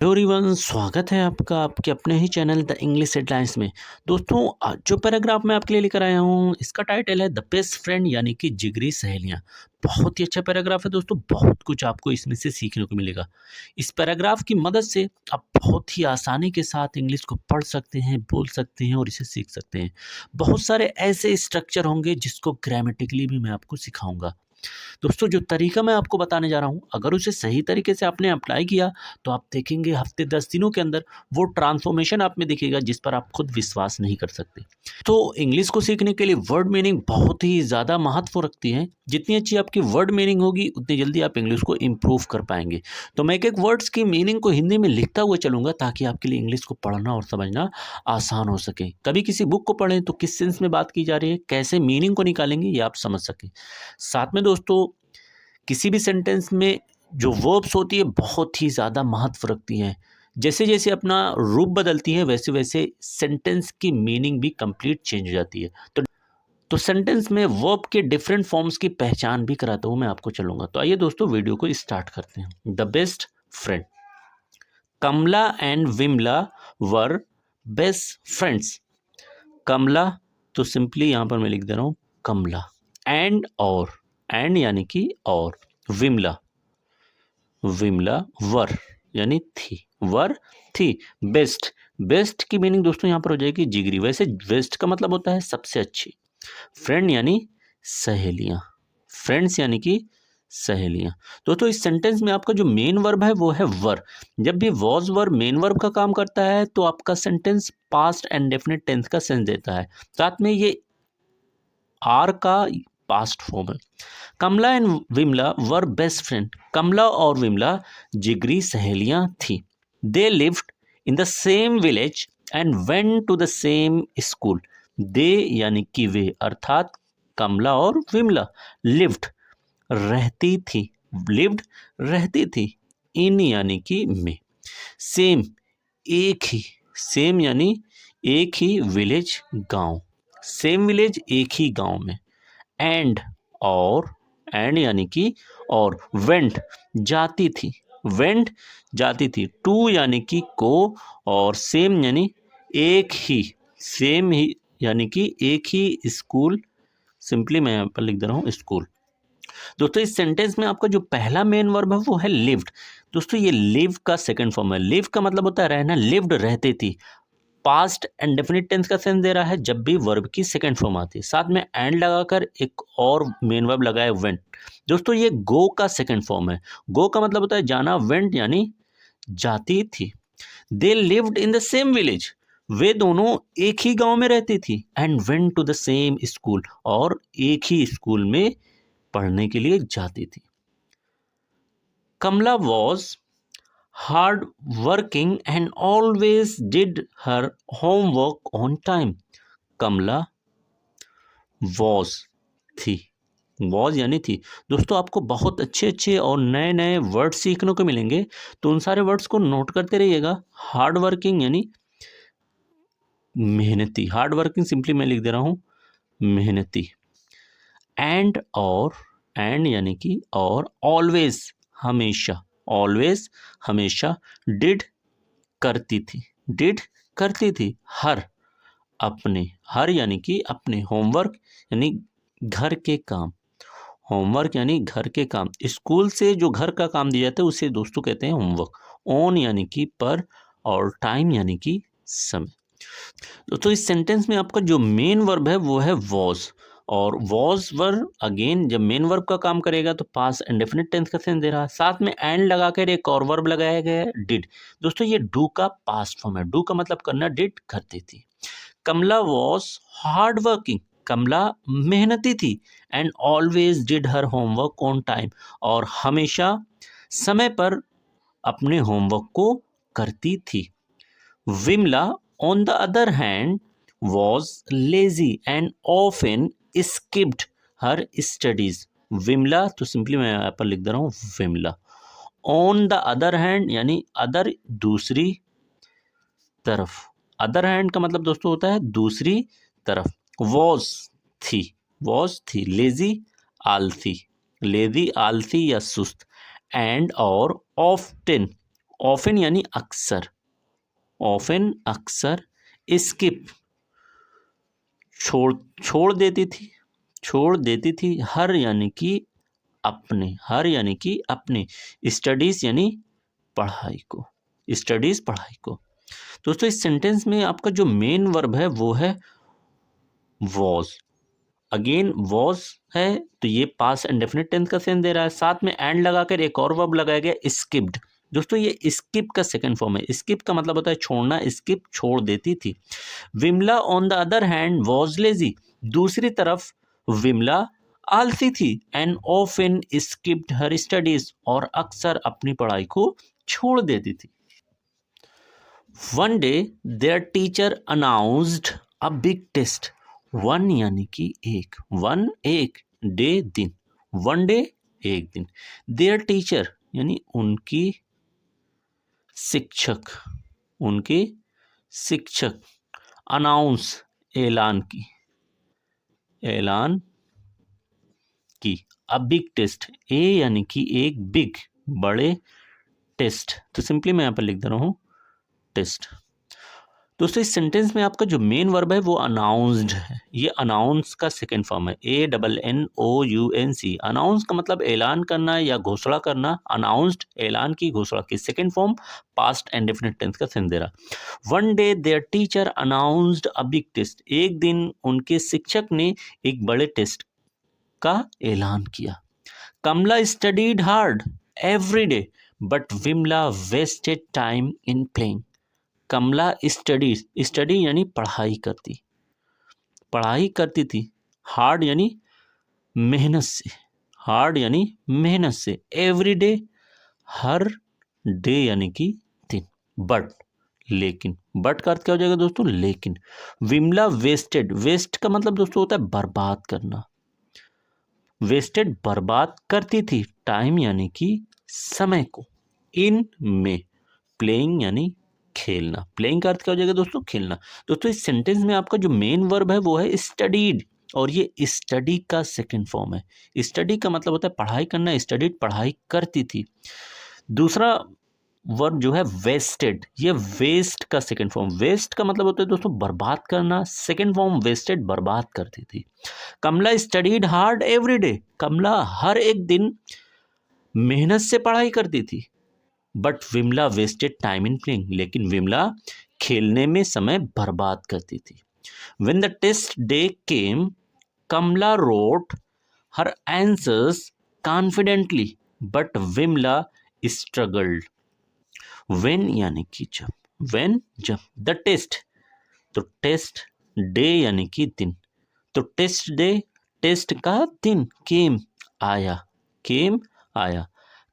Hello everyone, स्वागत है आपका आपके अपने ही चैनल द इंग्लिश हेडलाइंस में। दोस्तों, आज जो पैराग्राफ मैं आपके लिए लेकर आया हूँ, इसका टाइटल है द बेस्ट फ्रेंड यानी कि जिगरी सहेलियाँ। बहुत ही अच्छा पैराग्राफ है दोस्तों, बहुत कुछ आपको इसमें से सीखने को मिलेगा। इस पैराग्राफ की मदद से आप बहुत ही आसानी के साथ इंग्लिश को पढ़ सकते हैं, बोल सकते हैं और इसे सीख सकते हैं। बहुत सारे ऐसे स्ट्रक्चर होंगे जिसको ग्रामेटिकली भी मैं आपको सिखाऊंगा। दोस्तों, जो तरीका मैं आपको बताने जा रहा हूँ, अगर उसे सही तरीके से आपने अप्लाई किया तो आप देखेंगे हफ्ते 10 दिनों के अंदर वो ट्रांसफॉर्मेशन आप में दिखेगा जिस पर आप खुद विश्वास नहीं कर सकते। तो इंग्लिश को सीखने के लिए वर्ड मीनिंग बहुत ही ज़्यादा महत्व रखती है। जितनी अच्छी आपकी वर्ड मीनिंग होगी उतनी जल्दी आप इंग्लिश को इम्प्रूव कर पाएंगे। तो मैं एक एक वर्ड्स की मीनिंग को हिंदी में लिखता हुआ चलूंगा ताकि आपके लिए इंग्लिश को पढ़ना और समझना आसान हो सके। कभी किसी बुक को पढ़ें तो किस सेंस में बात की जा रही है, कैसे मीनिंग को निकालेंगे, ये आप समझ सकें। साथ में दोस्तों, किसी भी सेंटेंस में जो वर्ब्स होती है बहुत ही ज़्यादा महत्व रखती हैं। जैसे जैसे अपना रूप बदलती है वैसे वैसे सेंटेंस की मीनिंग भी कंप्लीट चेंज हो जाती है। तो सेंटेंस में वर्ब के डिफरेंट फॉर्म्स की पहचान भी कराता हूँ मैं आपको चलूँगा। तो आइए दोस्तों, वीडियो को स्टार्ट करते हैं। The best friend. Kamla and Vimla were best friends. Kamla, तो सिंपली यहाँ पर मैं लिख दे रहा हूँ कमला। एंड और, एंड यानी कि और, विमला, विमला वर यानी थी, वर थी। बेस्ट, बेस्ट की मीनिंग दोस्तों यहाँ पर हो जाएगी जिगरी। वैसे बेस्ट का मतलब होता है सबसे अच्छी। फ्रेंड यानी सहेलियां, फ्रेंड्स यानी कि सहेलियां। दोस्तों, इस सेंटेंस में आपका जो मेन वर्ब है वो है वर। जब भी वॉज वर्ब मेन वर्ब का काम करता है तो आपका sentence past indefinite tense का सेंस देता है। साथ में ये आर का पास्ट फॉर्म है। Kamla and Vimla were best friend. Kamla और विमला जिगरी सहेलियां थी। They lived in the same village and went to the same school. They यानी कि वे, अर्थात कमला और विमला लिव्ड रहती थी, लिव्ड रहती थी, इन यानी कि में, सेम एक ही, सेम यानी एक ही, विलेज गांव, सेम विलेज एक ही गांव में, एंड और, एंड यानी कि और, वेंट जाती थी, वेंट जाती थी, टू यानी कि को, और सेम यानी एक ही, सेम ही यानी कि एक ही स्कूल। सिंपली मैं यहाँ पर लिख दे रहा हूँ स्कूल। दोस्तों, इस सेंटेंस में आपका जो पहला मेन वर्ब है वो है लिव्ड। दोस्तों, ये लिव का सेकंड फॉर्म है। लिव का मतलब होता है रहना, लिव्ड रहती थी। पास्ट एंड डेफिनिट टेंस का सेंस दे रहा है जब भी वर्ब की सेकंड फॉर्म आती है। साथ में एंड लगाकर एक और मेन वर्ब लगाए वेंट। दोस्तों, ये गो का सेकंड फॉर्म है। गो का मतलब होता है जाना, वेंट यानी जाती थी। They lived in the same village, वे दोनों एक ही गांव में रहती थी। And went to the same school, और एक ही स्कूल में पढ़ने के लिए जाती थी। Kamla was hard working and always did her homework on time. Kamla was थी, was यानी थी। दोस्तों, आपको बहुत अच्छे अच्छे और नए नए वर्ड सीखने को मिलेंगे, तो उन सारे वर्ड्स को नोट करते रहिएगा। हार्ड वर्किंग यानी मेहनती, हार्ड वर्किंग सिंपली मैं लिख दे रहा हूँ मेहनती। एंड और, एंड यानी कि और, ऑलवेज हमेशा, ऑलवेज हमेशा, डिड करती थी, डिड करती थी, हर अपने, हर यानी कि अपने, होमवर्क यानी घर के काम, होमवर्क यानी घर के काम, स्कूल से जो घर का काम दिया जाता है उसे दोस्तों कहते हैं होमवर्क। ऑन यानी कि पर, और टाइम यानी कि समय। दोस्तों, इस सेंटेंस में आपका जो मेन वर्ब है वो है वॉज। और वॉज वर्ब अगेन जब मेन वर्ब का काम करेगा तो पास एंड डेफिनेट टेंस का सेंस दे रहा है। साथ में एंड लगाकर एक और वर्ब लगाया गया है डिड। दोस्तों, ये डू का पास्ट फॉर्म है। डू का मतलब करना, डिड करती थी। कमला वॉज हार्ड वर्किंग, कमला मेहनती थी। And always did her homework on time, और हमेशा समय पर अपने होमवर्क को करती थी। Vimla on the other hand was lazy and often skipped her studies. Vimla, तो सिंपली मैं यहाँ पर लिख दे रहा हूँ Vimla. On the other hand यानी अदर दूसरी तरफ, अदर हैंड का मतलब दोस्तों होता है दूसरी तरफ। वॉज थी, वॉज थी, लेजी आलसी, लेजी आलसी या सुस्त, एंड और ऑफ्टन, ऑफन यानी अक्सर, ऑफन अक्सर, स्किप छोड़ देती थी, छोड़ देती थी, हर यानी कि अपने, हर यानी कि अपने, स्टडीज यानी पढ़ाई को, स्टडीज पढ़ाई को। दोस्तों इस सेंटेंस में आपका जो मेन वर्ब है वो है वॉज। अगेन वॉज है तो ये पास्ट इंडेफिनिट टेंस का सेंस दे रहा है, साथ में एंड लगाकर एक और वर्ब लगाया गया स्किप्ड। दोस्तों ये स्किप का सेकंड फॉर्म है, स्किप का मतलब होता है छोड़ना, स्किप छोड़ देती थी। Vimla on the other hand was lazy, दूसरी तरफ विमला आलसी थी, and often skipped her studies, और अक्सर अपनी पढ़ाई को छोड़ देती थी। One day their teacher announced a big test, one यानी कि एक, वन एक, डे दिन, वन डे एक दिन, देयर टीचर यानी उनकी शिक्षक, उनके शिक्षक, अनाउंस ऐलान की, ऐलान की, अ बिग टेस्ट, ए यानी कि एक, बिग बड़े, टेस्ट तो सिंपली मैं यहां पर लिख दे रहा हूं टेस्ट। दोस्तों इस सेंटेंस में आपका जो मेन वर्ब है वो अनाउंस्ड है, ये अनाउंस का सेकंड फॉर्म है, ANNOUNC। अनाउंस का मतलब ऐलान करना या घोषणा करना, अनाउंस्ड ऐलान की, घोषणा की, second form past indefinite tense का सेंस दे रहा। One day their teacher announced a big test, एक दिन उनके शिक्षक ने एक बड़े टेस्ट का ऐलान किया। Kamla studied hard every day but Vimla wasted time in playing. Kamla study यानी पढ़ाई करती, पढ़ाई करती थी, हार्ड यानी मेहनत से, हार्ड यानी मेहनत से, एवरी डे हर डे यानी कि दिन, बट लेकिन, बट का अर्थ क्या हो जाएगा दोस्तों, लेकिन। विमला वेस्टेड, वेस्ट का मतलब दोस्तों होता है बर्बाद करना, वेस्टेड बर्बाद करती थी, टाइम यानी कि समय को, इन में, प्लेइंग यानी खेलना, प्लेइंग का अर्थ क्या हो जाएगा दोस्तों, खेलना। दोस्तों इस सेंटेंस में आपका जो मेन वर्ब है वो है स्टडीड, और ये स्टडी का सेकंड फॉर्म है। स्टडी का मतलब होता है पढ़ाई करना, स्टडीड पढ़ाई करती थी। दूसरा वर्ब जो है वेस्टेड, ये वेस्ट का सेकंड फॉर्म, वेस्ट का मतलब होता है दोस्तों बर्बाद करना, सेकंड फॉर्म वेस्टेड बर्बाद करती थी। Kamla studied hard every day, Kamla हर एक दिन मेहनत से पढ़ाई करती थी, but Vimla wasted time in playing, लेकिन विमला खेलने में समय बर्बाद करती थी। When the test day came Kamla wrote her answers confidently but Vimla struggled. When यानी कि जब, व्हेन जब, द टेस्ट तो टेस्ट, डे यानी कि दिन, तो टेस्ट डे टेस्ट का दिन, केम आया, केम आया,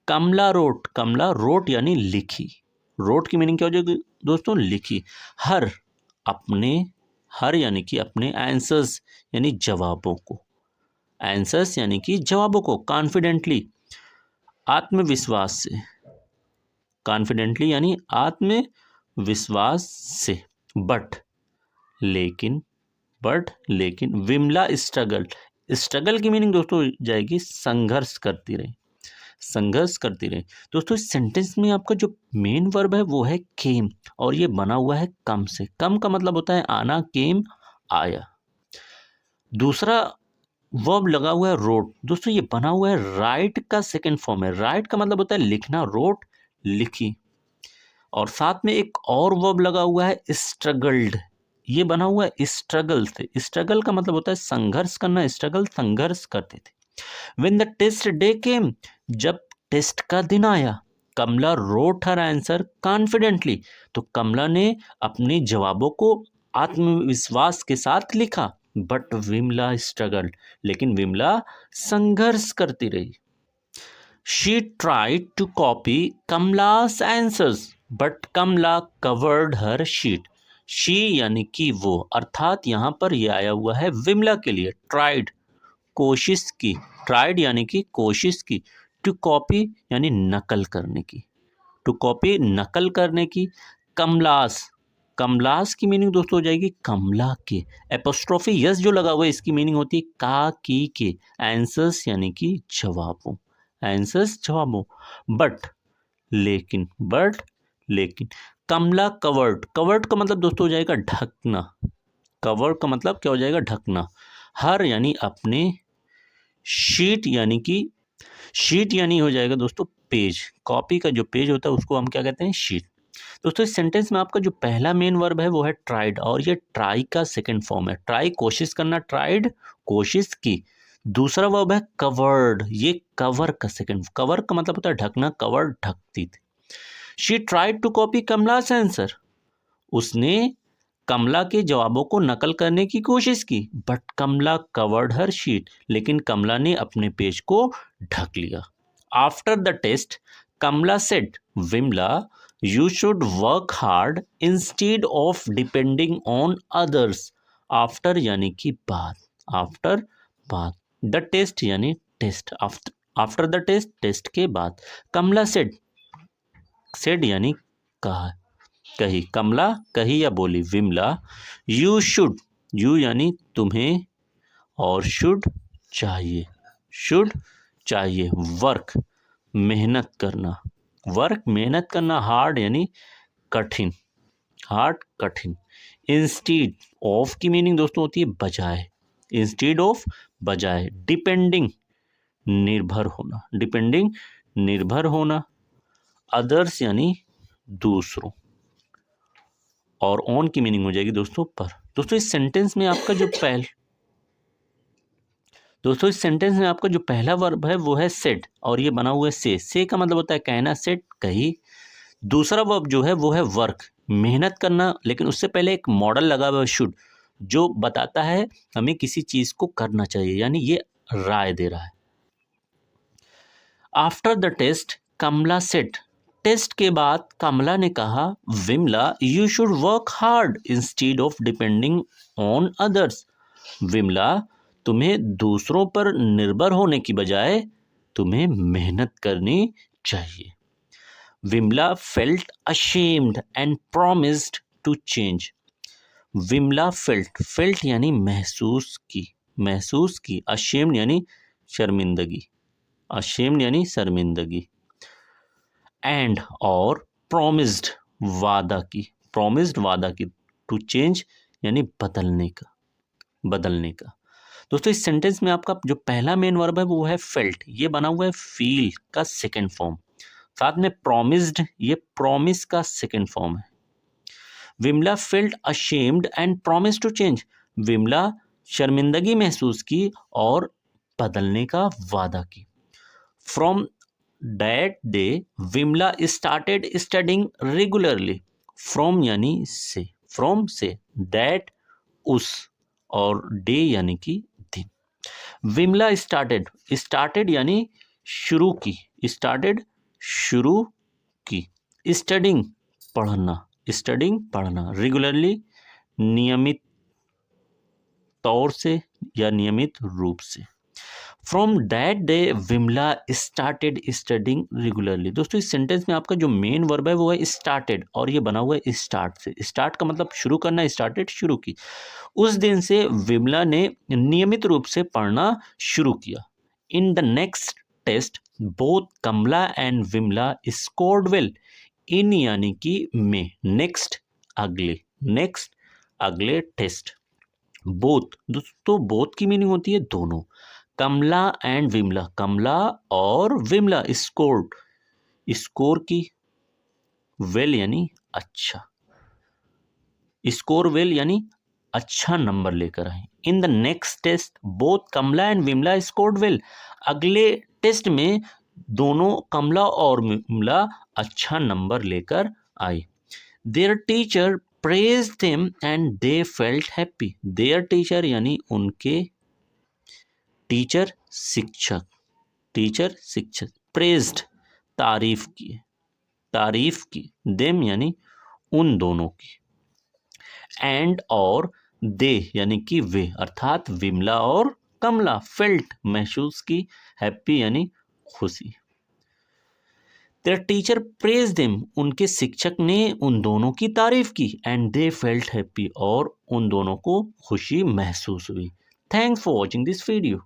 कमला रोट, कमला रोट यानी लिखी, रोट की मीनिंग क्या हो जाएगी दोस्तों, लिखी, हर अपने, हर यानी कि अपने, आंसर्स यानी जवाबों को, आंसर्स यानी कि जवाबों को, कॉन्फिडेंटली आत्मविश्वास से, कॉन्फिडेंटली यानी आत्मविश्वास से, बट लेकिन, बट लेकिन, विमला स्ट्रगल, स्ट्रगल की मीनिंग दोस्तों जाएगी संघर्ष करती रही, संघर्ष करती रही। दोस्तों इस सेंटेंस में आपका जो मेन वर्ब है वो है केम, और ये बना हुआ है कम से, कम का मतलब होता है आना, केम आया। दूसरा वर्ब लगा हुआ है रोट, दोस्तों ये बना हुआ है राइट का सेकंड फॉर्म है, राइट का मतलब होता है लिखना, रोट लिखी, और साथ में एक और वर्ब लगा हुआ है स्ट्रगल्ड, ये बना हुआ है स्ट्रगल से, स्ट्रगल का मतलब होता है संघर्ष करना, स्ट्रगल संघर्ष करते थे। When the test day came, जब टेस्ट का दिन आया, कमला wrote her answer confidently, तो कमला ने अपने जवाबों को आत्मविश्वास के साथ लिखा, बट विमला स्ट्रगल, लेकिन विमला संघर्ष करती रही। She tried to copy Kamla's answers, but Kamla covered her sheet. She यानी कि वो, अर्थात यहाँ पर ये आया हुआ है विमला के लिए, tried कोशिश की, ट्राइड यानी कि कोशिश की, टू कॉपी यानी नकल करने की, टू कॉपी नकल करने की, कमलास, कमलास की मीनिंग दोस्तों हो जाएगी कमला के, एपोस्ट्रोफी यस जो लगा हुआ है इसकी मीनिंग होती है का की के, आंसर्स यानी कि जवाबों, आंसर्स जवाबों, बट लेकिन, बट लेकिन कमला कवर्ड, कवर्ड का मतलब दोस्तों हो जाएगा ढकना, कवर्ड का मतलब क्या हो जाएगा, ढकना। हर यानी अपने, शीट यानी कि, शीट यानी हो जाएगा दोस्तों पेज, कॉपी का जो पेज होता है उसको हम क्या कहते हैं, शीट। दोस्तों इस सेंटेंस में आपका जो पहला मेन वर्ब है वो है ट्राइड, और ये ट्राई का सेकंड फॉर्म है। ट्राई कोशिश करना, ट्राइड कोशिश की। दूसरा वर्ब है कवर्ड, ये कवर का सेकंड, कवर का मतलब होता है ढकना, कवर ढकती थी। She tried to copy Kamla's answer, उसने कमला के जवाबों को नकल करने की कोशिश की। But Kamla covered her sheet, लेकिन कमला ने अपने पेज को ढक लिया। After the test Kamla said Vimla you should work hard instead of depending on others. After यानी कि बाद, आफ्टर बाद, द टेस्ट यानी test, after the test test के बाद। कमला सेड, सेड यानी कहा, कही, कमला कही या बोली। विमला यू शुड, यू यानी तुम्हें और शुड चाहिए, शुड चाहिए, वर्क मेहनत करना, वर्क मेहनत करना, हार्ड यानी कठिन, हार्ड कठिन। इंस्टीड ऑफ की मीनिंग दोस्तों होती है बजाय, इंस्टीड ऑफ बजाय। डिपेंडिंग निर्भर होना, डिपेंडिंग निर्भर होना। अदर्स यानी दूसरों, और ऑन की मीनिंग हो जाएगी दोस्तों पर। दोस्तों इस सेंटेंस में आपका जो दोस्तों इस सेंटेंस में आपका जो पहला वर्ब है वो है सेड, और ये बना हुआ है से का मतलब होता है कहना, सेड कही। दूसरा वर्ब जो है वो है वर्क, मेहनत करना, लेकिन उससे पहले एक मॉडल लगा हुआ है शुड, जो बताता है हमें किसी चीज को करना चाहिए, यानी ये राय दे रहा है। After the test Kamla said, test के बाद कमला ने कहा Vimla you should work hard instead of depending on others. Vimla तुम्हें दूसरों पर निर्भर होने की बजाय तुम्हें मेहनत करनी चाहिए। Vimla felt ashamed and promised to change. Vimla felt, felt यानी महसूस की, महसूस की। अशेम्ड यानी शर्मिंदगी, अशेम्ड यानी शर्मिंदगी। एंड और प्रॉमिस्ड वादा की, प्रॉमिस्ड वादा की। टू चेंज यानी बदलने का, बदलने का। दोस्तों इस सेंटेंस में आपका जो पहला मेन वर्ब है वो है फेल्ट, ये बना हुआ है फील का सेकंड फॉर्म। साथ में प्रॉमिस्ड, ये प्रॉमिस का सेकंड फॉर्म है। Vimla felt ashamed and promised to change, Vimla शर्मिंदगी महसूस की और बदलने का वादा की। From that day Vimla started studying regularly. From यानी से, फ्रॉम से, दैट उस, और डे यानी कि दिन। विमला स्टार्टेड, स्टार्टेड यानी शुरू की, स्टार्टेड शुरू की। स्टडिंग पढ़ना, स्टडिंग पढ़ना। रेगुलरली नियमित तौर से या नियमित रूप से। From that day Vimla started studying regularly. दोस्तों इस सेंटेंस में आपका जो मेन वर्ब है वो है स्टार्टेड, और ये बना हुआ है स्टार्ट से। स्टार्ट का मतलब शुरू करना, स्टार्टेड शुरू की। उस दिन से विमला ने नियमित रूप से पढ़ना शुरू किया। In the next test both Kamla and Vimla scored well. In यानी कि में, नेक्स्ट अगले, नेक्स्ट अगले टेस्ट। बोथ, दोस्तों बोथ की मीनिंग होती है दोनों। कमला एंड विमला, कमला और विमला स्कोर्ड, स्कोर की। वेल यानी अच्छा, स्कोर वेल यानी अच्छा नंबर लेकर आए। In the next test both Kamla and Vimla scored well. अगले टेस्ट में दोनों कमला और विमला अच्छा नंबर लेकर आए। There teacher praise them and they felt happy. There teacher यानी उनके टीचर शिक्षक, टीचर शिक्षक। प्रेज्ड तारीफ की, तारीफ की। देम यानी उन दोनों की। एंड और दे यानी कि वे, अर्थात विमला और कमला। फेल्ट महसूस की, हैप्पी यानी खुशी। देयर टीचर प्रेज देम, उनके शिक्षक ने उन दोनों की तारीफ की। एंड दे फेल्ट हैप्पी, और उन दोनों को खुशी महसूस हुई। Thanks for watching this video.